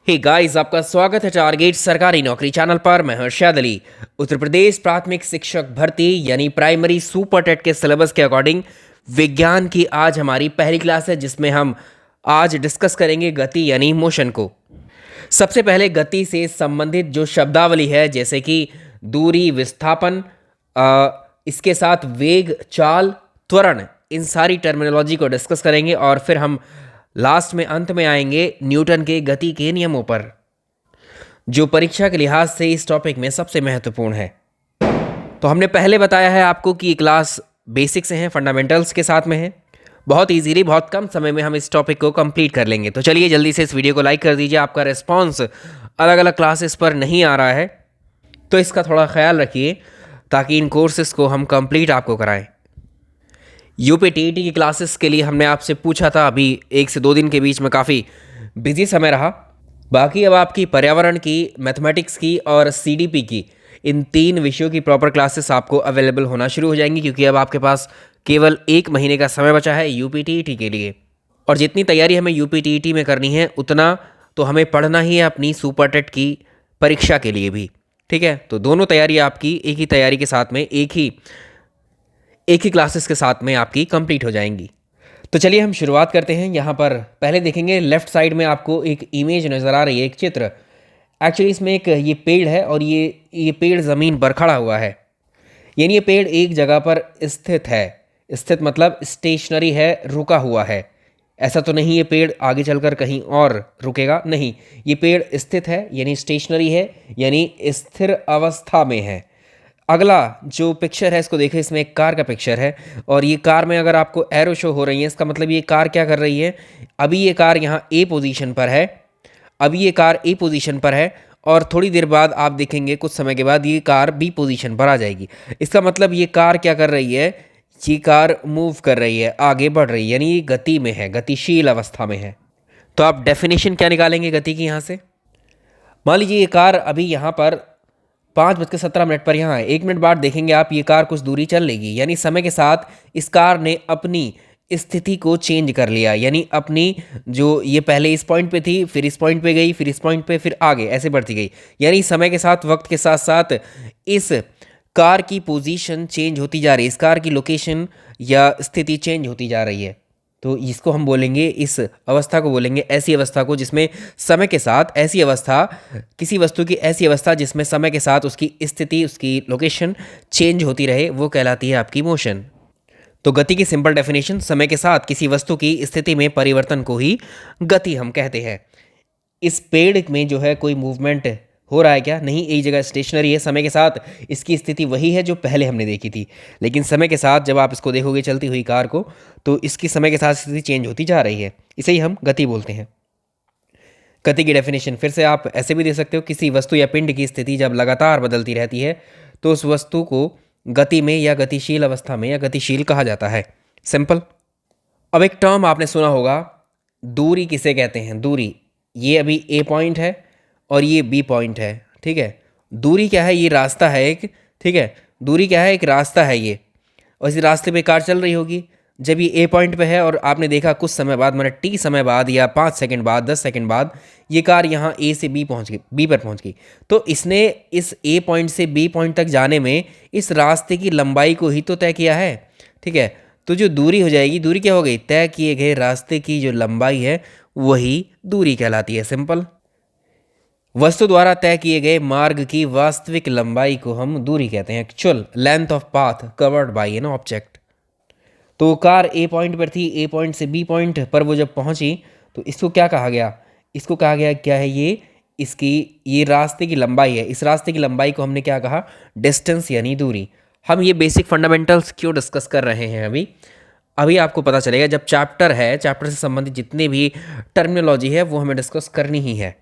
Hey guys, आपका स्वागत है टारगेट सरकारी नौकरी चैनल पर। मैं हर्षद अली। उत्तर प्रदेश प्राथमिक शिक्षक भर्ती यानी प्राइमरी सुपर टेट के सिलेबस के अकॉर्डिंग विज्ञान की आज हमारी पहली क्लास है, जिसमें हम आज डिस्कस करेंगे गति यानी मोशन को। सबसे पहले गति से संबंधित जो शब्दावली है, जैसे कि दूरी, विस्थापन, इसके साथ वेग, चाल, त्वरण, इन सारी टर्मिनोलॉजी को डिस्कस करेंगे और फिर हम लास्ट में अंत में आएंगे न्यूटन के गति के नियमों पर, जो परीक्षा के लिहाज से इस टॉपिक में सबसे महत्वपूर्ण है। तो हमने पहले बताया है आपको कि ये क्लास बेसिक से हैं, फंडामेंटल्स के साथ में है। बहुत इजीली, बहुत कम समय में हम इस टॉपिक को कंप्लीट कर लेंगे। तो चलिए जल्दी से इस वीडियो को लाइक कर दीजिए। आपका रिस्पॉन्स अलग अलग क्लासेस पर नहीं आ रहा है, तो इसका थोड़ा ख्याल रखिए ताकि इन कोर्सेज को हम कंप्लीट आपको कराएं। यूपीटीईटी की क्लासेस के लिए हमने आपसे पूछा था, अभी 1 से 2 दिन के बीच में काफ़ी बिजी समय रहा। बाकी अब आपकी पर्यावरण की, मैथमेटिक्स की और सीडीपी की, इन 3 विषयों की प्रॉपर क्लासेस आपको अवेलेबल होना शुरू हो जाएंगी, क्योंकि अब आपके पास केवल 1 महीने का समय बचा है यूपीटीईटी के लिए। और जितनी तैयारी हमें यूपीटीईटी में करनी है, उतना तो हमें पढ़ना ही है अपनी सुपर टेट की परीक्षा के लिए भी। ठीक है, तो दोनों तैयारी आपकी एक ही तैयारी के साथ में, एक ही क्लासेस के साथ में आपकी कंप्लीट हो जाएंगी। तो चलिए हम शुरुआत करते हैं। यहाँ पर पहले देखेंगे लेफ्ट साइड में आपको एक इमेज नज़र आ रही है, एक चित्र। एक्चुअली इसमें एक ये पेड़ है और ये पेड़ ज़मीन पर खड़ा हुआ है, यानी ये पेड़ एक जगह पर स्थित है। स्थित मतलब स्टेशनरी है, रुका हुआ है। ऐसा तो नहीं ये पेड़ आगे चलकर कहीं और रुकेगा, नहीं, ये पेड़ स्थित है यानी स्टेशनरी है, यानी स्थिर अवस्था में है। अगला जो पिक्चर है इसको देखें, इसमें एक कार का पिक्चर है और ये कार में अगर आपको एरो शो हो रही है, इसका मतलब ये कार क्या कर रही है, अभी ये कार यहाँ ए पोजीशन पर है, अभी ये कार ए पोजीशन पर है और थोड़ी देर बाद आप देखेंगे, कुछ समय के बाद ये कार बी पोजीशन पर आ जाएगी। इसका मतलब ये कार क्या कर रही है, ये कार मूव कर रही है, आगे बढ़ रही है, यानी ये गति में है, गतिशील अवस्था में है। तो आप डेफिनेशन क्या निकालेंगे गति की यहाँ से? मान लीजिए ये कार अभी यहाँ पर 5:17 पर यहाँ है। 1 मिनट बाद देखेंगे आप, ये कार कुछ दूरी चल लेगी, यानी समय के साथ इस कार ने अपनी स्थिति को चेंज कर लिया, यानी अपनी जो ये पहले इस पॉइंट पे थी, फिर इस पॉइंट पे गई, फिर इस पॉइंट पे, फिर आगे ऐसे बढ़ती गई। यानी समय के साथ, वक्त के साथ साथ इस कार की पोजीशन चेंज होती जा रही है, इस कार की लोकेशन या स्थिति चेंज होती जा रही है। तो इसको हम बोलेंगे, इस अवस्था को बोलेंगे, ऐसी अवस्था को जिसमें समय के साथ, ऐसी अवस्था, किसी वस्तु की ऐसी अवस्था जिसमें समय के साथ उसकी स्थिति, उसकी लोकेशन चेंज होती रहे, वो कहलाती है आपकी मोशन। तो गति की सिंपल डेफिनेशन, समय के साथ किसी वस्तु की स्थिति में परिवर्तन को ही गति हम कहते हैं। इस पेड़ में जो है कोई मूवमेंट हो रहा है क्या? नहीं, एक जगह स्टेशनरी है। समय के साथ इसकी स्थिति वही है जो पहले हमने देखी थी, लेकिन समय के साथ जब आप इसको देखोगे चलती हुई कार को, तो इसकी समय के साथ स्थिति चेंज होती जा रही है। इसे ही हम गति बोलते हैं। गति की डेफिनेशन फिर से आप ऐसे भी दे सकते हो, किसी वस्तु या पिंड की स्थिति जब लगातार बदलती रहती है तो उस वस्तु को गति में या गतिशील अवस्था में या गतिशील कहा जाता है। सिंपल। अब एक टर्म आपने सुना होगा, दूरी किसे कहते हैं? दूरी, ये अभी ए पॉइंट है और ये बी पॉइंट है। ठीक है, दूरी क्या है? ये रास्ता है एक। ठीक है, दूरी क्या है? एक रास्ता है ये, और इस रास्ते पे कार चल रही होगी। जब ये ए पॉइंट पे है और आपने देखा कुछ समय बाद, मैंने टी समय बाद या 5 सेकंड बाद, 10 सेकंड बाद ये कार यहाँ ए से बी पहुँच गई, बी पर पहुँच गई, तो इसने इस ए पॉइंट से बी पॉइंट तक जाने में इस रास्ते की लंबाई को ही तो तय किया है। ठीक है, तो जो दूरी हो जाएगी, दूरी क्या हो गई? तय किए गए रास्ते की जो लंबाई है वही दूरी कहलाती है। सिंपल। वस्तु द्वारा तय किए गए मार्ग की वास्तविक लंबाई को हम दूरी कहते हैं, actual length of path covered by an object. तो कार ए पॉइंट पर थी, ए पॉइंट से बी पॉइंट पर वो जब पहुंची तो इसको क्या कहा गया? इसको कहा गया क्या है? ये रास्ते की लंबाई है। इस रास्ते की लंबाई को हमने क्या कहा? डिस्टेंस यानी दूरी। हम ये बेसिक फंडामेंटल्स क्यों डिस्कस कर रहे हैं अभी आपको पता चलेगा जब चैप्टर है, चैप्टर से संबंधित जितने भी टर्मिनोलॉजी है वो हमें डिस्कस करनी ही है।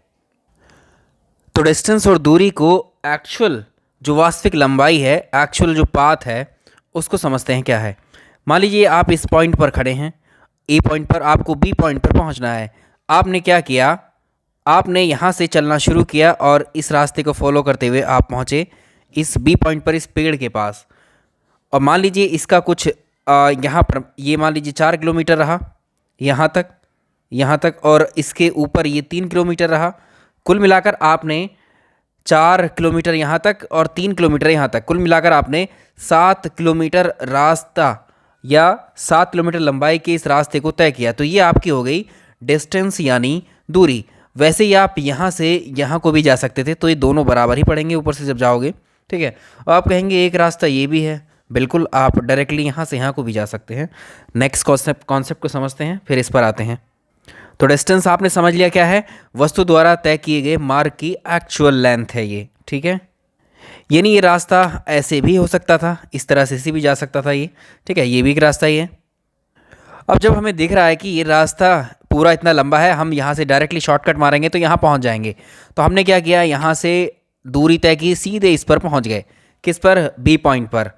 तो डिस्टेंस और दूरी को एक्चुअल जो वास्तविक लंबाई है, एक्चुअल जो पाथ है, उसको समझते हैं क्या है। मान लीजिए आप इस पॉइंट पर खड़े हैं, ए पॉइंट पर, आपको बी पॉइंट पर पहुंचना है। आपने क्या किया? आपने यहाँ से चलना शुरू किया और इस रास्ते को फॉलो करते हुए आप पहुँचे इस बी पॉइंट पर, इस पेड़ के पास। और मान लीजिए इसका कुछ यहाँ पर, ये मान लीजिए 4 किलोमीटर रहा यहाँ तक, और इसके ऊपर ये 3 किलोमीटर रहा। कुल मिलाकर आपने 4 किलोमीटर यहाँ तक और 3 किलोमीटर यहाँ तक, कुल मिलाकर आपने 7 किलोमीटर रास्ता या 7 किलोमीटर लंबाई के इस रास्ते को तय किया। तो ये आपकी हो गई डिस्टेंस यानी दूरी। वैसे ही आप यहाँ से यहाँ को भी जा सकते थे, तो ये दोनों बराबर ही पड़ेंगे ऊपर से जब जाओगे, ठीक है। और आप कहेंगे एक रास्ता ये भी है, बिल्कुल आप डायरेक्टली यहाँ से यहाँ को भी जा सकते हैं। नेक्स्ट कॉन्सेप्ट को समझते हैं, फिर इस पर आते हैं। तो डिस्टेंस आपने समझ लिया क्या है, वस्तु द्वारा तय किए गए मार्ग की एक्चुअल लेंथ है ये, ठीक है। यानी ये रास्ता ऐसे भी हो सकता था, इस तरह से भी जा सकता था ये, ठीक है। ये भी एक रास्ता ही है। अब जब हमें दिख रहा है कि ये रास्ता पूरा इतना लंबा है, हम यहाँ से डायरेक्टली शॉर्टकट मारेंगे तो यहाँ पहुँच जाएंगे। तो हमने क्या किया, यहाँ से दूरी तय की, सीधे इस पर पहुँच गए। किस पर, बी पॉइंट पर।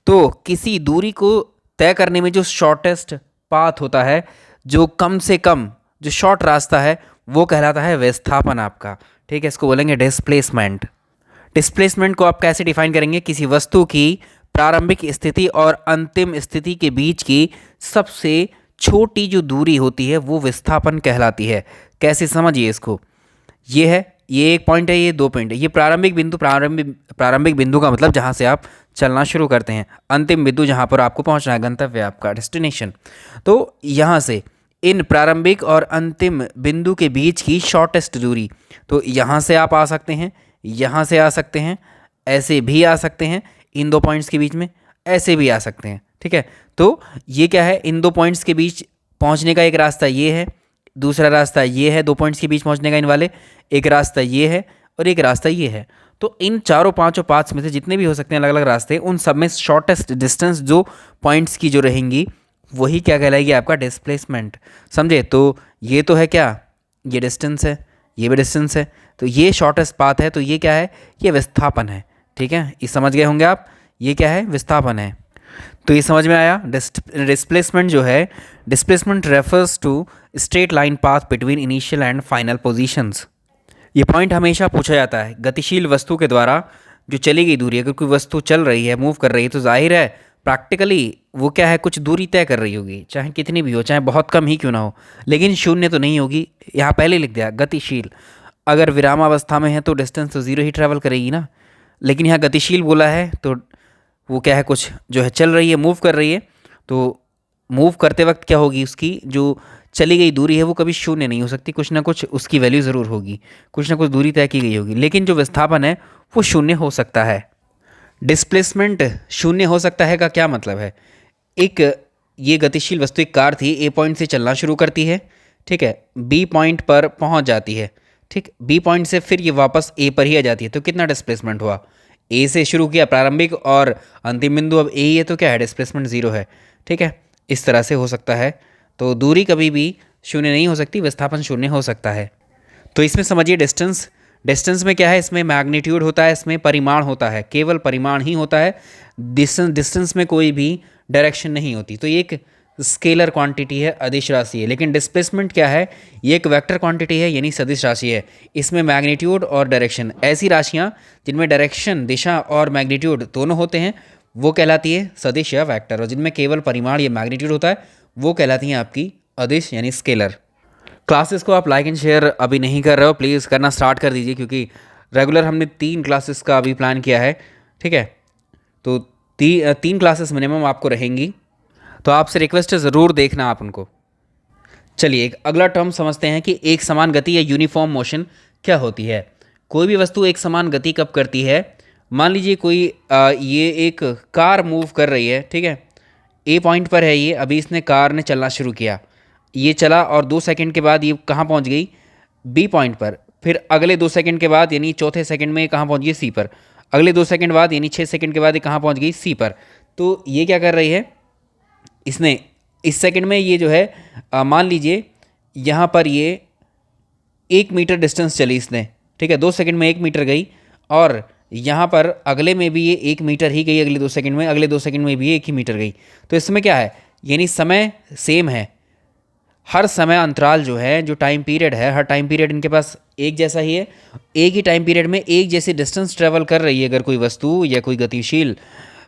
तो किसी दूरी को तय करने में जो शॉर्टेस्ट पाथ होता है, जो कम से कम जो शॉर्ट रास्ता है, वो कहलाता है विस्थापन आपका, ठीक है। इसको बोलेंगे डिस्प्लेसमेंट। डिस्प्लेसमेंट को आप कैसे डिफाइन करेंगे, किसी वस्तु की प्रारंभिक स्थिति और अंतिम स्थिति के बीच की सबसे छोटी जो दूरी होती है वो विस्थापन कहलाती है। कैसे, समझिए इसको। ये है, ये एक पॉइंट है, ये दो पॉइंट है। ये प्रारंभिक बिंदु, प्रारंभिक बिंदु का मतलब जहाँ से आप चलना शुरू करते हैं, अंतिम बिंदु जहाँ पर आपको पहुँचना है, गंतव्य आपका, डेस्टिनेशन। तो यहाँ से इन प्रारंभिक और अंतिम बिंदु के बीच की शॉर्टेस्ट दूरी, तो यहाँ से आप आ सकते हैं, यहाँ से आ सकते हैं, ऐसे भी आ सकते हैं, इन दो पॉइंट्स के बीच में ऐसे भी आ सकते हैं, ठीक है। तो ये क्या है, इन दो पॉइंट्स के बीच पहुँचने का एक रास्ता ये है, दूसरा रास्ता ये है, दो पॉइंट्स के बीच पहुँचने का इन वाले, एक रास्ता ये है और एक रास्ता ये है। तो इन चारों पांचों पाथ्स में से जितने भी हो सकते हैं अलग अलग रास्ते, उन सब में शॉर्टेस्ट डिस्टेंस जो पॉइंट्स की जो रहेंगी वही क्या कहलाएगी, आपका डिस्प्लेसमेंट। समझे। तो ये तो है क्या, ये डिस्टेंस है, ये भी डिस्टेंस है, तो ये शॉर्टेस्ट पाथ है, तो ये क्या है, ये विस्थापन है, ठीक है। ये समझ गए होंगे आप, ये क्या है, विस्थापन है। तो ये समझ में आया। डिस्प्लेसमेंट जो है, displacement refers to straight line path between initial and final positions. ये पॉइंट हमेशा पूछा जाता है। गतिशील वस्तु के द्वारा जो चली गई दूरी, अगर कोई वस्तु चल रही है, मूव कर रही है, तो जाहिर है प्रैक्टिकली वो क्या है, कुछ दूरी तय कर रही होगी, चाहे कितनी भी हो, चाहे बहुत कम ही क्यों ना हो, लेकिन शून्य तो नहीं होगी। यहाँ पहले लिख दिया गतिशील। अगर विरामावस्था में है तो डिस्टेंस तो ज़ीरो ही ट्रैवल करेगी ना, लेकिन यहाँ गतिशील बोला है तो वो क्या है, कुछ जो है चल रही है, मूव कर रही है। तो मूव करते वक्त क्या होगी, उसकी जो चली गई दूरी है वो कभी शून्य नहीं हो सकती, कुछ ना कुछ उसकी वैल्यू ज़रूर होगी, कुछ ना कुछ दूरी तय की गई होगी। लेकिन जो विस्थापन है वो शून्य हो सकता है। डिस्प्लेसमेंट शून्य हो सकता है का क्या मतलब है, एक ये गतिशील वस्तु, एक कार थी, ए पॉइंट से चलना शुरू करती है, ठीक है, बी पॉइंट पर पहुंच जाती है, ठीक, बी पॉइंट से फिर ये वापस ए पर ही आ जाती है। तो कितना डिस्प्लेसमेंट हुआ, ए से शुरू किया प्रारंभिक और अंतिम बिंदु अब ए ही है, तो क्या है, डिस्प्लेसमेंट ज़ीरो है, ठीक है। इस तरह से हो सकता है। तो दूरी कभी भी शून्य नहीं हो सकती, विस्थापन शून्य हो सकता है। तो इसमें समझिए डिस्टेंस, डिस्टेंस में क्या है, इसमें मैग्नीट्यूड होता है, इसमें परिमाण होता है, केवल परिमाण ही होता है। डिस्टेंस में कोई भी डायरेक्शन नहीं होती। तो ये एक स्केलर क्वांटिटी है, अदिश राशि है। लेकिन डिस्प्लेसमेंट क्या है, ये एक वेक्टर क्वांटिटी है, यानी सदिश राशि है। इसमें मैग्नीट्यूड और डायरेक्शन, ऐसी राशियाँ जिनमें डायरेक्शन, दिशा और मैग्नीट्यूड दोनों होते हैं, वो कहलाती है सदिश या वेक्टर। और जिनमें केवल परिमाण या मैग्नीट्यूड होता है वो कहलाती हैं आपकी अदिश यानी स्केलर। क्लासेस को आप लाइक एंड शेयर अभी नहीं कर रहे हो, प्लीज़ करना स्टार्ट कर दीजिए, क्योंकि रेगुलर हमने 3 क्लासेस का अभी प्लान किया है, ठीक है। तो 3 क्लासेस मिनिमम आपको रहेंगी, तो आपसे रिक्वेस्ट है ज़रूर देखना आप उनको। चलिए एक अगला टर्म समझते हैं कि एक समान गति या यूनिफॉर्म मोशन क्या होती है। कोई भी वस्तु एक समान गति कब करती है, मान लीजिए कोई ये एक कार मूव कर रही है, ठीक है, ए पॉइंट पर है ये, अभी इसने कार ने चलना शुरू किया, ये चला और 2 सेकंड के बाद ये कहाँ पहुँच गई, बी पॉइंट पर। फिर अगले 2 सेकंड के बाद यानी चौथे सेकंड में ये कहाँ पहुँच गई, सी पर। अगले 2 सेकंड बाद यानी 6 सेकंड के बाद ये कहाँ पहुँच गई, सी पर। तो ये क्या कर रही है, इसने इस सेकंड में ये जो है मान लीजिए यहाँ पर ये 1 मीटर डिस्टेंस चली इसने, ठीक है, 2 सेकंड में 1 मीटर गई, और यहाँ पर अगले में भी ये 1 मीटर ही गई, अगले 2 सेकंड में, अगले 2 सेकंड में भी 1 ही मीटर गई। तो इसमें क्या है, यानी समय सेम है, हर समय अंतराल जो है, जो टाइम पीरियड है, हर टाइम पीरियड इनके पास एक जैसा ही है। एक ही टाइम पीरियड में एक जैसी डिस्टेंस ट्रेवल कर रही है अगर कोई वस्तु या कोई गतिशील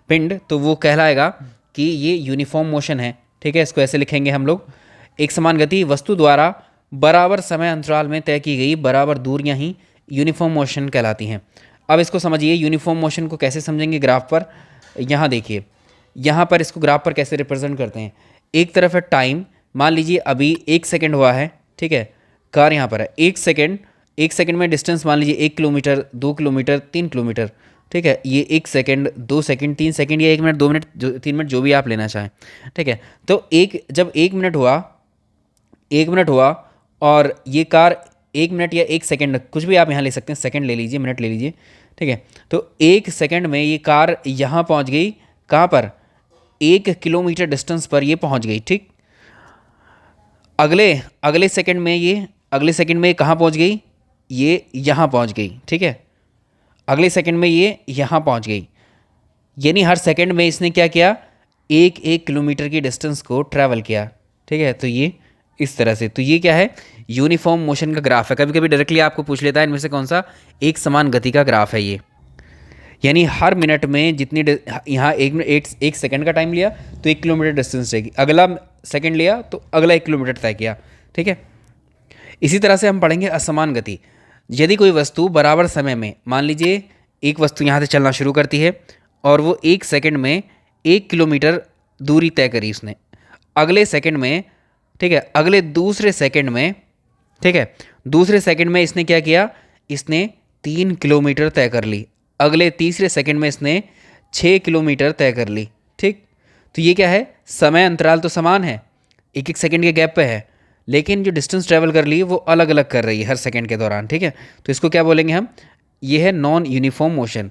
पिंड, तो वो कहलाएगा कि ये यूनिफॉर्म मोशन है, ठीक है। इसको ऐसे लिखेंगे हम लोग, एक समान गति वस्तु द्वारा बराबर समय अंतराल में तय की गई बराबर दूरियां ही यूनिफॉर्म मोशन कहलाती हैं। अब इसको समझिए, यूनिफॉर्म मोशन को कैसे समझेंगे ग्राफ पर। यहाँ देखिए, यहाँ पर इसको ग्राफ पर कैसे रिप्रेजेंट करते हैं। एक तरफ है टाइम, मान लीजिए अभी 1 सेकंड हुआ है, ठीक है, कार यहाँ पर है। 1 सेकंड, 1 सेकंड में डिस्टेंस मान लीजिए 1 किलोमीटर, 2 किलोमीटर, 3 किलोमीटर, ठीक है। ये 1 सेकंड, 2 सेकंड, 3 सेकंड या 1 मिनट, 2 मिनट, 3 मिनट, जो भी आप लेना चाहें, ठीक है। तो जब 1 मिनट हुआ, 1 मिनट हुआ और ये कार 1 मिनट या 1 सेकंड, कुछ भी आप यहाँ ले सकते हैं, सेकंड ले लीजिए, मिनट ले लीजिए, ठीक है। तो 1 सेकंड में ये कार यहाँ पहुँच गई, कहाँ पर, 1 किलोमीटर डिस्टेंस पर ये पहुँच गई, ठीक। अगले अगले सेकंड में ये अगले सेकंड में कहाँ पहुँच गई, ये यहाँ पहुँच गई, ठीक है। अगले सेकंड में ये यहाँ पहुँच गई, यानी हर सेकंड में इसने क्या किया, 1 किलोमीटर की डिस्टेंस को ट्रैवल किया, ठीक है। तो ये इस तरह से, तो ये क्या है, यूनिफॉर्म मोशन का ग्राफ है। कभी कभी डायरेक्टली आपको पूछ लेता है इनमें से कौन सा एक समान गति का ग्राफ है ये, यानी हर मिनट में जितनी यहाँ 1 सेकंड का टाइम लिया तो 1 किलोमीटर डिस्टेंस रहेगी, अगला सेकंड लिया तो अगला 1 किलोमीटर तय किया, ठीक है। इसी तरह से हम पढ़ेंगे असमान गति। यदि कोई वस्तु बराबर समय में, मान लीजिए एक वस्तु यहाँ से चलना शुरू करती है और वो 1 सेकंड में 1 किलोमीटर दूरी तय करी उसने, अगले सेकंड में, ठीक है, अगले दूसरे सेकंड में, ठीक है, दूसरे सेकंड में इसने क्या किया, इसने 3 किलोमीटर तय कर ली, अगले तीसरे सेकंड में इसने 6 किलोमीटर तय कर ली, ठीक। तो ये क्या है, समय अंतराल तो समान है, 1 1 सेकंड के गैप पे है, लेकिन जो डिस्टेंस ट्रैवल कर रही है वो अलग अलग कर रही है हर सेकंड के दौरान, ठीक है। तो इसको क्या बोलेंगे हम, ये है नॉन यूनिफॉर्म मोशन।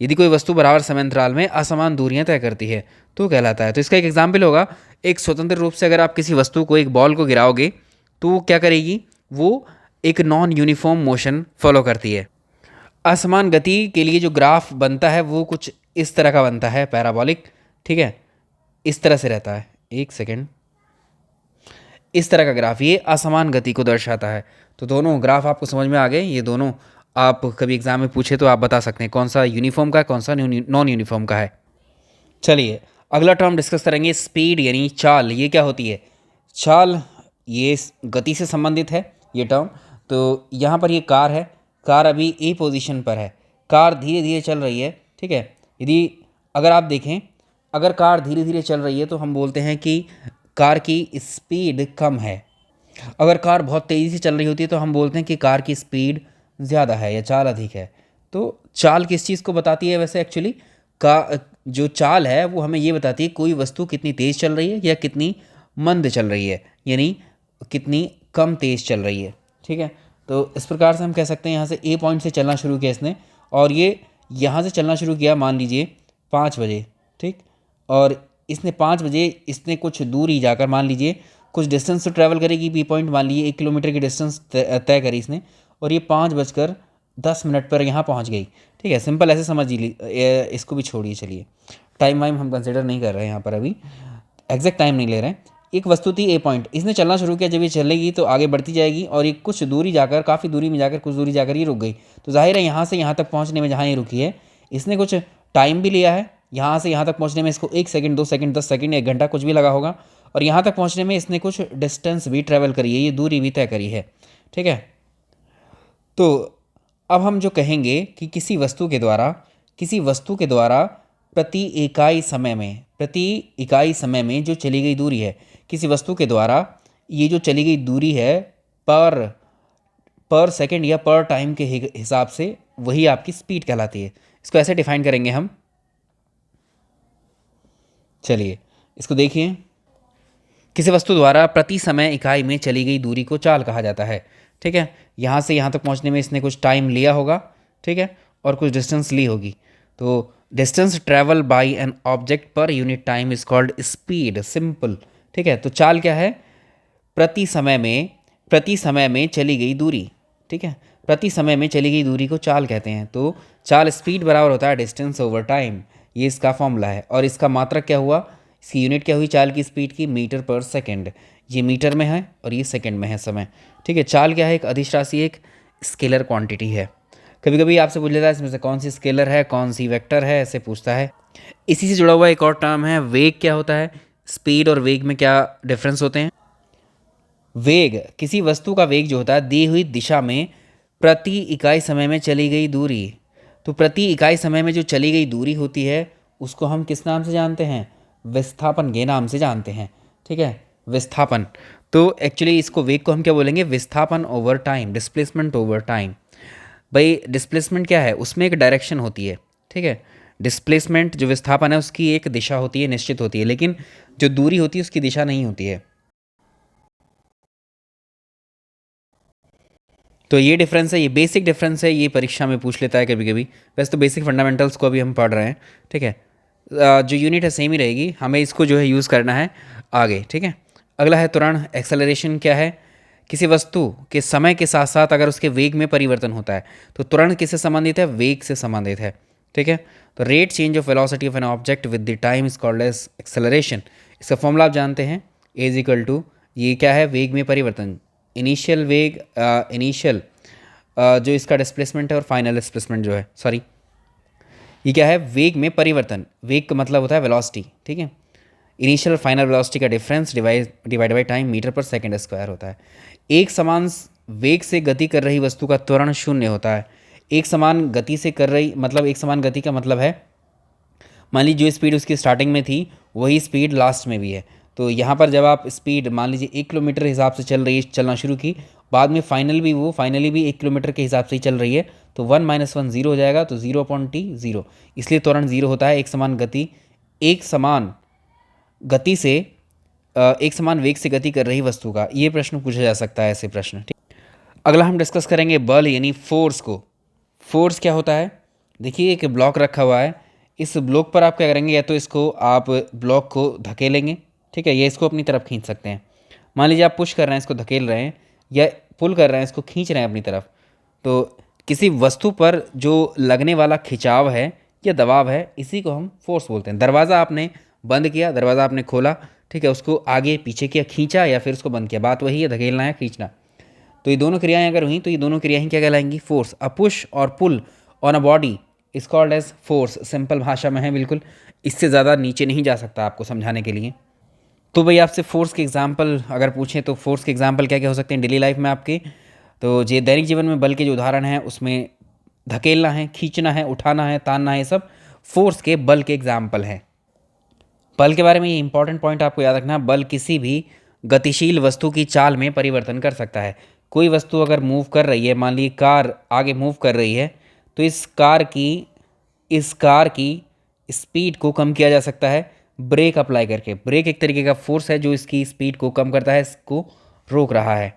यदि कोई वस्तु बराबर समय अंतराल में असमान दूरियां तय करती है तो कहलाता है। तो इसका एक एग्जाम्पल होगा, एक स्वतंत्र रूप से अगर आप किसी वस्तु को, एक बॉल को गिराओगे तो वो क्या करेगी, वो एक नॉन यूनिफॉर्म मोशन फॉलो करती है। असमान गति के लिए जो ग्राफ बनता है वो कुछ इस तरह का बनता है, पैराबोलिक, ठीक है, इस तरह से रहता है। 1 सेकंड, इस तरह का ग्राफ, ये असमान गति को दर्शाता है। तो दोनों ग्राफ आपको समझ में आ गए, ये दोनों आप कभी एग्जाम में पूछे तो आप बता सकते हैं कौन सा यूनिफॉर्म का है, कौन सा नॉन यूनिफॉर्म का है। चलिए अगला टर्म डिस्कस करेंगे, स्पीड यानी चाल। ये क्या होती है, चाल, ये गति से संबंधित है ये टर्म। तो यहाँ पर ये कार है, कार अभी ए पोजीशन पर है, कार धीरे धीरे चल रही है, ठीक है। यदि अगर आप देखें, अगर कार धीरे धीरे चल रही है तो हम बोलते हैं कि कार की स्पीड कम है। अगर कार बहुत तेज़ी से चल रही होती है तो हम बोलते हैं कि कार की स्पीड ज़्यादा है या चाल अधिक है। तो चाल किस चीज़ को बताती है वैसे, एक्चुअली का जो चाल है वो हमें ये बताती है कोई वस्तु कितनी तेज़ चल रही है या कितनी मंद चल रही है, यानी कितनी कम तेज़ चल रही है, ठीक है। तो इस प्रकार से हम कह सकते हैं, यहाँ से ए पॉइंट से चलना शुरू किया इसने और ये यहाँ से चलना शुरू किया, मान लीजिए 5 बजे, ठीक। और इसने 5 बजे इसने कुछ दूरी जाकर, मान लीजिए कुछ डिस्टेंस तो ट्रैवल करेगी, बी पॉइंट मान लीजिए 1 किलोमीटर की डिस्टेंस तय करी इसने, और ये 5:10 पर यहाँ पहुँच गई, ठीक है। सिंपल ऐसे समझ लीजिए, इसको भी छोड़िए, चलिए टाइम वाइम हम कंसिडर नहीं कर रहे हैं यहाँ पर, अभी एग्जैक्ट टाइम नहीं ले रहे हैं। एक वस्तु थी ए पॉइंट, इसने चलना शुरू किया, जब ये चलेगी तो आगे बढ़ती जाएगी और ये कुछ दूरी जाकर, काफ़ी दूरी में जाकर, कुछ दूरी जाकर ये रुक गई। तो जाहिर है यहाँ से यहाँ तक पहुँचने में, जहाँ ये रुकी है, इसने कुछ टाइम भी लिया है। यहाँ से यहाँ तक पहुँचने में इसको 1 सेकंड, 2 सेकंड, 10 सेकंड, 1 घंटा कुछ भी लगा होगा, और यहाँ तक पहुँचने में इसने कुछ डिस्टेंस भी ट्रैवल करी है, ये दूरी भी तय करी है, ठीक है। तो अब हम जो कहेंगे कि किसी वस्तु के द्वारा प्रति इकाई समय में जो चली गई दूरी है, किसी वस्तु के द्वारा ये जो चली गई दूरी है पर सेकंड या पर टाइम के हिसाब से, वही आपकी स्पीड कहलाती है। इसको ऐसे डिफाइन करेंगे हम, चलिए इसको देखिए, किसी वस्तु द्वारा प्रति समय इकाई में चली गई दूरी को चाल कहा जाता है, ठीक है। यहाँ से यहाँ तक पहुँचने में इसने कुछ टाइम लिया होगा, ठीक है, और कुछ डिस्टेंस ली होगी। तो distance travel by an object per unit time is called speed, simple, ठीक है। तो चाल क्या है, प्रति समय में चली गई दूरी, ठीक है, प्रति समय में चली गई दूरी को चाल कहते हैं। तो चाल स्पीड बराबर होता है डिस्टेंस ओवर टाइम, ये इसका फॉर्मूला है। और इसका मात्रक क्या हुआ, इसकी यूनिट क्या हुई चाल की स्पीड की, मीटर पर सेकंड। ये मीटर में है और ये सेकंड में है समय, ठीक है। चाल क्या है, एक अदिश राशि, एक स्केलर क्वांटिटी है। कभी कभी आपसे पूछ लेता है इसमें से कौन सी स्केलर है, कौन सी वेक्टर है, ऐसे पूछता है। इसी से जुड़ा हुआ एक और टर्म है वेग। क्या होता है, स्पीड और वेग में क्या डिफरेंस होते हैं। वेग, किसी वस्तु का वेग जो होता है दी हुई दिशा में प्रति इकाई समय में चली गई दूरी। तो प्रति इकाई समय में जो चली गई दूरी होती है उसको हम किस नाम से जानते हैं? विस्थापन के नाम से जानते हैं। ठीक है, विस्थापन। तो एक्चुअली इसको वेग को हम क्या बोलेंगे? विस्थापन over time, displacement over time. भाई डिस्प्लेसमेंट क्या है? उसमें एक डायरेक्शन होती है। ठीक है, डिस्प्लेसमेंट जो विस्थापन है उसकी एक दिशा होती है, निश्चित होती है, लेकिन जो दूरी होती है उसकी दिशा नहीं होती है। तो ये डिफरेंस है, ये बेसिक डिफरेंस है, ये परीक्षा में पूछ लेता है कभी कभी। वैसे तो बेसिक फंडामेंटल्स को अभी हम पढ़ रहे हैं। ठीक है, जो यूनिट है सेम ही रहेगी, हमें इसको जो है यूज़ करना है आगे। ठीक है, अगला है त्वरण। एक्सेलरेशन क्या है? किसी वस्तु के समय के साथ साथ अगर उसके वेग में परिवर्तन होता है तो त्वरण किससे संबंधित है? वेग से संबंधित है। ठीक है, तो rate change of velocity of an object with the time is called as acceleration. इसका फॉर्मूला आप जानते हैं, ए इज इक्वल टू, ये क्या है? वेग में परिवर्तन, इनिशियल वेग, इनिशियल जो इसका डिस्प्लेसमेंट है और फाइनल डिस्प्लेसमेंट जो है, सॉरी, ये क्या है? वेग में परिवर्तन। वेग का मतलब होता है वेलोसिटी। ठीक है, इनिशियल और फाइनल वेलोसिटी का difference divide by time meter पर सेकंड स्क्वायर होता है। एक समान वेग से गति कर रही वस्तु का त्वरण शून्य होता है। एक समान गति से कर रही, मतलब एक समान गति का मतलब है, मान लीजिए जो स्पीड उसकी स्टार्टिंग में थी वही स्पीड लास्ट में भी है। तो यहाँ पर जब आप स्पीड मान लीजिए 1 किलोमीटर के हिसाब से चलना शुरू की, बाद में फाइनली भी 1 किलोमीटर के हिसाब से ही चल रही है, तो 1 - 1 0 हो जाएगा, तो 0/t 0। इसलिए त्वरण 0 होता है। एक समान गति से एक समान वेग से गति कर रही वस्तु का, ये प्रश्न पूछा जा सकता है, ऐसे प्रश्न। ठीक, अगला हम डिस्कस करेंगे बल यानी फोर्स को। फोर्स क्या होता है? देखिए एक ब्लॉक रखा हुआ है, इस ब्लॉक पर आप क्या करेंगे? या तो इसको आप ब्लॉक को धकेलेंगे, ठीक है, या इसको अपनी तरफ खींच सकते हैं। मान लीजिए आप पुश कर रहे हैं, इसको धकेल रहे हैं, या पुल कर रहे हैं, इसको खींच रहे हैं अपनी तरफ। तो किसी वस्तु पर जो लगने वाला खिंचाव है या दबाव है, इसी को हम फोर्स बोलते हैं। दरवाज़ा आपने बंद किया, दरवाज़ा आपने खोला, ठीक है, उसको आगे पीछे किया, खींचा या फिर उसको बंद किया, बात वही है, धकेलना है, खींचना। तो ये दोनों क्रियाएं अगर हुई तो ये दोनों क्रियाएं क्या कहलाएंगी? फोर्स। अ पुश और pull on a body is called as force. Simple भाषा में है बिल्कुल, इससे ज़्यादा नीचे नहीं जा सकता आपको समझाने के लिए। तो भाई आपसे फोर्स के एग्जाम्पल अगर पूछें तो फोर्स के एग्जाम्पल क्या क्या हो सकते हैं डेली लाइफ में आपके? तो ये दैनिक जीवन में बल के जो उदाहरण हैं उसमें धकेलना है, खींचना है, उठाना है, तानना है, ये सब फोर्स के, बल के एग्जाम्पल हैं। बल के बारे में ये इंपॉर्टेंट पॉइंट आपको याद रखना, बल किसी भी गतिशील वस्तु की चाल में परिवर्तन कर सकता है। कोई वस्तु अगर मूव कर रही है, मान ली कार आगे मूव कर रही है, तो इस कार की स्पीड को कम किया जा सकता है ब्रेक अप्लाई करके। ब्रेक एक तरीके का फोर्स है जो इसकी स्पीड को कम करता है, इसको रोक रहा है।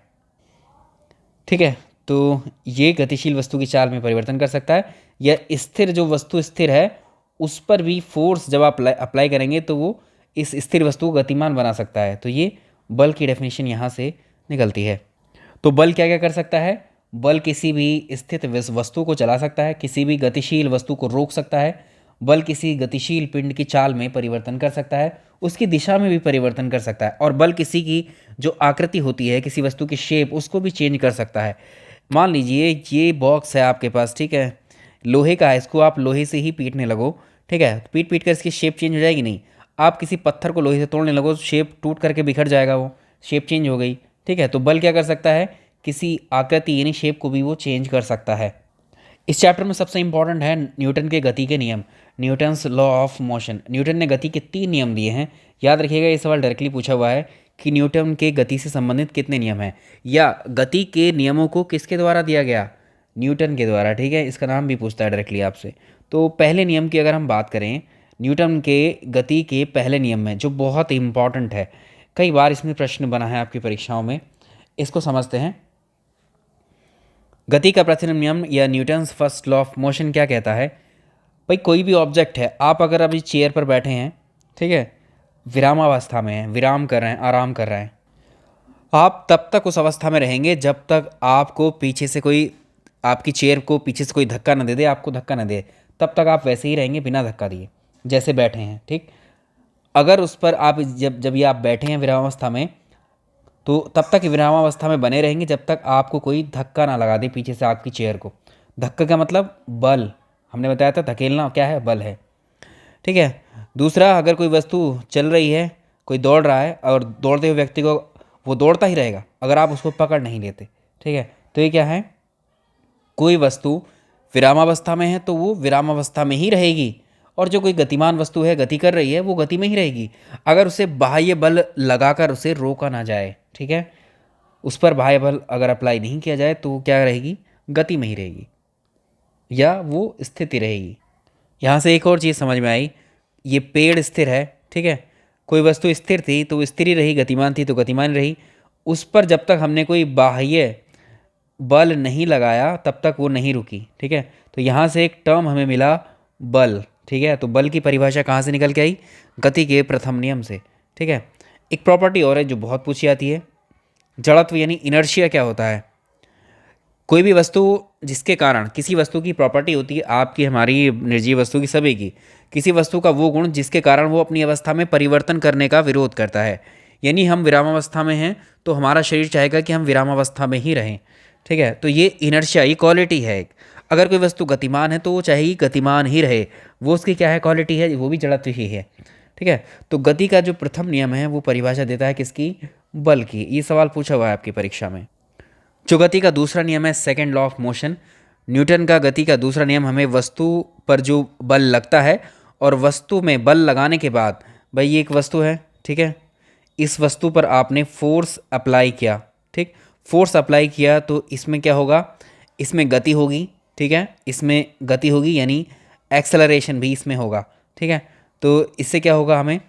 ठीक है, तो ये गतिशील वस्तु की चाल में परिवर्तन कर सकता है। या स्थिर, जो वस्तु स्थिर है उस पर भी फोर्स जब आप अप्लाई करेंगे तो वो इस स्थिर वस्तु को गतिमान बना सकता है। तो ये बल की डेफिनेशन यहाँ से निकलती है। तो बल क्या क्या कर सकता है? बल किसी भी स्थित वस्तु को चला सकता है, किसी भी गतिशील वस्तु को रोक सकता है, बल किसी गतिशील पिंड की चाल में परिवर्तन कर सकता है, उसकी दिशा में भी परिवर्तन कर सकता है, और बल किसी की जो आकृति होती है, किसी वस्तु की शेप, उसको भी चेंज कर सकता है। मान लीजिए ये बॉक्स है आपके पास, ठीक है, लोहे का है, इसको आप लोहे से ही पीटने लगो, ठीक है, पीट पीट कर इसकी शेप चेंज हो जाएगी? नहीं। आप किसी पत्थर को लोहे से तोड़ने लगो, शेप टूट करके बिखर जाएगा, वो शेप चेंज हो गई। ठीक है, तो बल क्या कर सकता है? किसी आकृति यानी शेप को भी वो चेंज कर सकता है। इस चैप्टर में सबसे इंपॉर्टेंट है न्यूटन के गति के नियम, Newton's law of motion. Newton ने गति के 3 नियम दिए हैं। याद रखिएगा, ये सवाल डायरेक्टली पूछा हुआ है कि न्यूटन के गति से संबंधित कितने नियम हैं, या गति के नियमों को किसके द्वारा दिया गया? न्यूटन के द्वारा। ठीक है, इसका नाम भी पूछता है डायरेक्टली आपसे। तो पहले नियम की अगर हम बात करें, न्यूटन के गति के पहले नियम में जो बहुत इंपॉर्टेंट है, कई बार इसमें प्रश्न बना है आपकी परीक्षाओं में, इसको समझते हैं। गति का प्रथम नियम या Newton's first law of motion क्या कहता है? भाई कोई भी ऑब्जेक्ट है, आप अगर अभी चेयर पर बैठे हैं, ठीक है, विरामावस्था में हैं, विराम कर रहे हैं, आराम कर रहे हैं, आप तब तक उस अवस्था में रहेंगे जब तक आपको पीछे से कोई, आपकी चेयर को पीछे से कोई धक्का न दे दे, आपको धक्का न दे, तब तक आप वैसे ही रहेंगे बिना धक्का दिए जैसे बैठे हैं। ठीक, अगर उस पर आप जब जब ये आप बैठे हैं विरामावस्था में, तो तब तक विरामावस्था में बने रहेंगे जब तक आपको कोई धक्का ना लगा दे पीछे से आपकी चेयर को। धक्का का मतलब बल, हमने बताया था धकेलना क्या है? बल है। ठीक है, दूसरा, अगर कोई वस्तु चल रही है, कोई दौड़ रहा है, और दौड़ते हुए व्यक्ति को वो दौड़ता ही रहेगा अगर आप उसको पकड़ नहीं लेते। ठीक है, तो ये क्या है? कोई वस्तु विरामावस्था में है तो वो विरामावस्था में ही रहेगी, और जो कोई गतिमान वस्तु है, गति कर रही है, वो गति में ही रहेगी अगर उसे बाह्य बल लगाकर उसे रोका ना जाए। ठीक है, उस पर बाह्य बल अगर अप्लाई नहीं किया जाए तो वो क्या रहेगी, गति में ही रहेगी या वो स्थिति रहेगी। यहाँ से एक और चीज़ समझ में आई, ये पेड़ स्थिर है, ठीक है, कोई वस्तु स्थिर थी तो वो स्थिर ही रही, गतिमान थी तो गतिमान रही। उस पर जब तक हमने कोई बाह्य बल नहीं लगाया तब तक वो नहीं रुकी। ठीक है, तो यहाँ से एक टर्म हमें मिला बल। ठीक है, तो बल की परिभाषा कहाँ से निकल के आई, गति के प्रथम नियम से। ठीक है, एक प्रॉपर्टी और है जो बहुत पूछी जाती है, जड़त्व यानी इनर्शिया क्या होता है। कोई भी वस्तु जिसके कारण, किसी वस्तु की प्रॉपर्टी होती है आपकी, हमारी, निर्जीव वस्तु की, सभी की, किसी वस्तु का वो गुण जिसके कारण वो अपनी अवस्था में परिवर्तन करने का विरोध करता है। यानी हम विरामावस्था में हैं तो हमारा शरीर चाहेगा कि हम विरामावस्था में ही रहें। ठीक है, तो ये इनर्शिया, ये क्वालिटी है एक। अगर कोई वस्तु गतिमान है तो वो चाहेगी गतिमान ही रहे, वो उसकी क्या है, क्वालिटी है, वो भी जड़त्व ही है। ठीक है, तो गति का जो प्रथम नियम है वो परिभाषा देता है किसकी, बल की। ये सवाल पूछा हुआ है आपकी परीक्षा में। जो गति का दूसरा नियम है second law of motion, Newton का गति का दूसरा नियम हमें वस्तु पर जो बल लगता है और वस्तु में बल लगाने के बाद, भाई ये एक वस्तु है, ठीक है, इस वस्तु पर आपने फोर्स अप्लाई किया, ठीक, फोर्स अप्लाई किया तो इसमें क्या होगा, इसमें गति होगी। ठीक है, इसमें गति होगी यानी एक्सेलरेशन भी इसमें होगा। ठीक है, तो इससे क्या होगा हमें,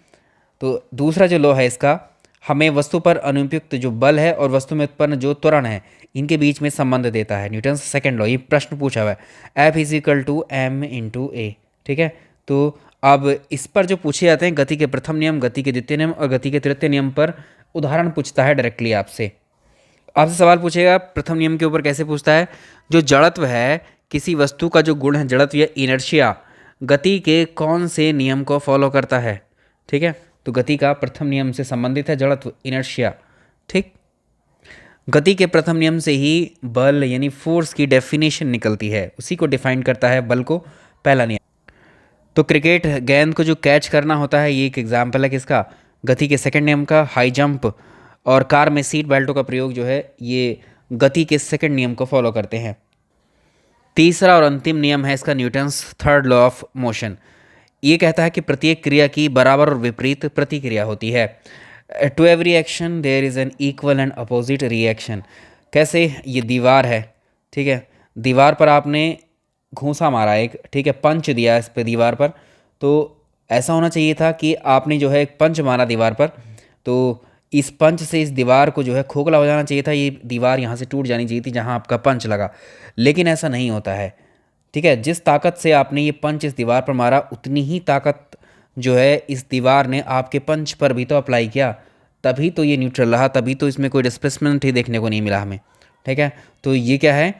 तो दूसरा जो लॉ है इसका, हमें वस्तु पर अनुपयुक्त जो बल है और वस्तु में उत्पन्न जो त्वरण है, इनके बीच में संबंध देता है। न्यूटन सेकंड लॉ, ये प्रश्न पूछा हुआ है, F is two M into A. ठीक है, तो अब इस पर जो पूछे जाते हैं, गति के प्रथम नियम, गति के द्वितीय नियम और गति के तृतीय नियम पर उदाहरण पूछता है डायरेक्टली आपसे। आपसे सवाल पूछेगा प्रथम नियम के ऊपर, कैसे पूछता है, जो जड़त्व है, किसी वस्तु का जो गुण है जड़त्व या इनर्शिया, गति के कौन से नियम को फॉलो करता है। ठीक है, तो गति का प्रथम नियम से संबंधित है जड़त्व, इनर्शिया। ठीक, गति के प्रथम नियम से ही बल यानी फोर्स की डेफिनेशन निकलती है, उसी को डिफाइन करता है बल को, पहला नियम। तो क्रिकेट गेंद को जो कैच करना होता है, ये एक एग्जाम्पल है किसका, गति के सेकंड नियम का। हाई जंप और कार में सीट बेल्टों का प्रयोग जो है, ये गति के सेकंड नियम को फॉलो करते हैं। तीसरा और अंतिम नियम है इसका Newton's third law of motion. ये कहता है कि प्रत्येक क्रिया की बराबर और विपरीत प्रतिक्रिया होती है। To every action there is an equal and opposite reaction. कैसे, ये दीवार है, ठीक है, दीवार पर आपने घूंसा मारा एक, ठीक है, पंच दिया इस पे दीवार पर, तो ऐसा होना चाहिए था कि आपने जो है एक पंच मारा दीवार पर, तो इस पंच से इस दीवार को जो है खोखला हो जाना चाहिए था, ये दीवार यहाँ से टूट जानी चाहिए थी जहाँ आपका पंच लगा, लेकिन ऐसा नहीं होता है। ठीक है, जिस ताकत से आपने ये पंच इस दीवार पर मारा, उतनी ही ताकत जो है इस दीवार ने आपके पंच पर भी तो अप्लाई किया, तभी तो ये न्यूट्रल रहा, तभी तो इसमें कोई डिस्प्लेसमेंट ही देखने को नहीं मिला हमें। ठीक है, तो ये क्या है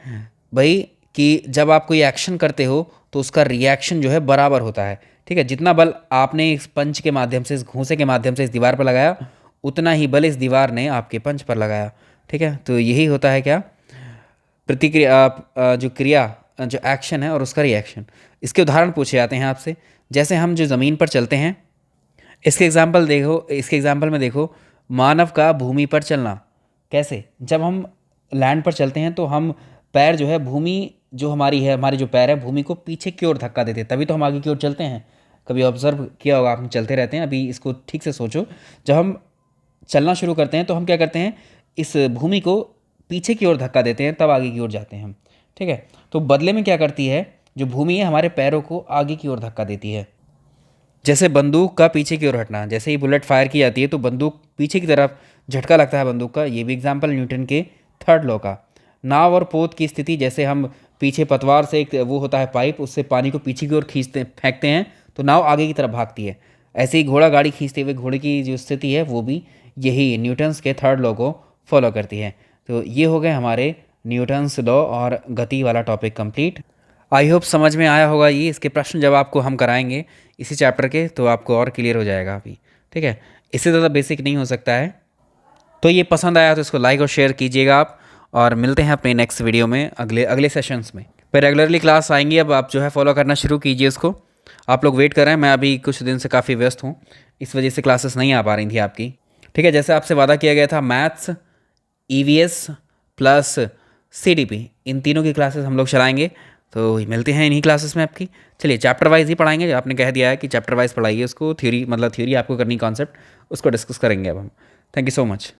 भाई, कि जब आप कोई एक्शन करते हो तो उसका रिएक्शन जो है बराबर होता है। ठीक है, जितना बल आपने इस पंच के माध्यम से, इस घूंसे के माध्यम से इस दीवार पर लगाया, उतना ही बल इस दीवार ने आपके पंच पर लगाया। ठीक है, तो यही होता है क्या, प्रतिक्रिया, जो क्रिया, जो एक्शन है और उसका रिएक्शन। इसके उदाहरण पूछे जाते हैं आपसे, जैसे हम जो ज़मीन पर चलते हैं, इसके एग्जाम्पल देखो, इसके एग्जाम्पल में देखो, मानव का भूमि पर चलना। कैसे, जब हम लैंड पर चलते हैं तो हम पैर जो है, भूमि जो हमारी है, हमारे जो पैर है, भूमि को पीछे की ओर धक्का देते हैं, तभी तो हम आगे की ओर चलते हैं। कभी ऑब्जर्व किया होगा आपने, चलते रहते हैं, अभी इसको ठीक से सोचो, जब हम चलना शुरू करते हैं तो हम क्या करते हैं, इस भूमि को पीछे की ओर धक्का देते हैं, तब आगे की ओर जाते हैं हम। ठीक है, तो बदले में क्या करती है, जो भूमि है हमारे पैरों को आगे की ओर धक्का देती है। जैसे बंदूक का पीछे की ओर हटना, जैसे ही बुलेट फायर की जाती है तो बंदूक पीछे की तरफ झटका लगता है बंदूक का, ये भी एग्जाम्पल न्यूटन के थर्ड लॉ का। नाव और पोत की स्थिति, जैसे हम पीछे पतवार से एक वो होता है पाइप, उससे पानी को पीछे की ओर खींचते फेंकते हैं तो नाव आगे की तरफ भागती है। ऐसे ही घोड़ा गाड़ी खींचते हुए घोड़े की जो स्थिति है वो भी यही न्यूटन्स के थर्ड लॉ को फॉलो करती है। तो ये हो गए हमारे न्यूटन्स लॉ और गति वाला टॉपिक कंप्लीट। आई होप समझ में आया होगा ये। इसके प्रश्न जब आपको हम कराएंगे इसी चैप्टर के, तो आपको और क्लियर हो जाएगा अभी। ठीक है, इससे ज़्यादा बेसिक नहीं हो सकता है। तो ये पसंद आया तो इसको लाइक और शेयर कीजिएगा आप, और मिलते हैं अपने नेक्स्ट वीडियो में अगले सेशंस में। फिर रेगुलरली क्लास आएंगी, अब आप जो है फॉलो करना शुरू कीजिए इसको। आप लोग वेट कर रहे हैं, मैं अभी कुछ दिन से काफ़ी व्यस्त हूँ, इस वजह से क्लासेस नहीं आ पा रही थी आपकी। ठीक है, जैसे आपसे वादा किया गया था, मैथ्स EVS प्लस CDP, इन तीनों की क्लासेस हम लोग चलाएंगे। तो मिलते हैं इन्हीं क्लासेस में आपकी। चलिए चैप्टर वाइज ही पढ़ाएंगे, जो आपने कह दिया है कि चैप्टर वाइज पढ़ाइए उसको, थ्योरी मतलब थ्योरी आपको करनी, कॉन्सेप्ट उसको डिस्कस करेंगे अब हम। Thank you so much.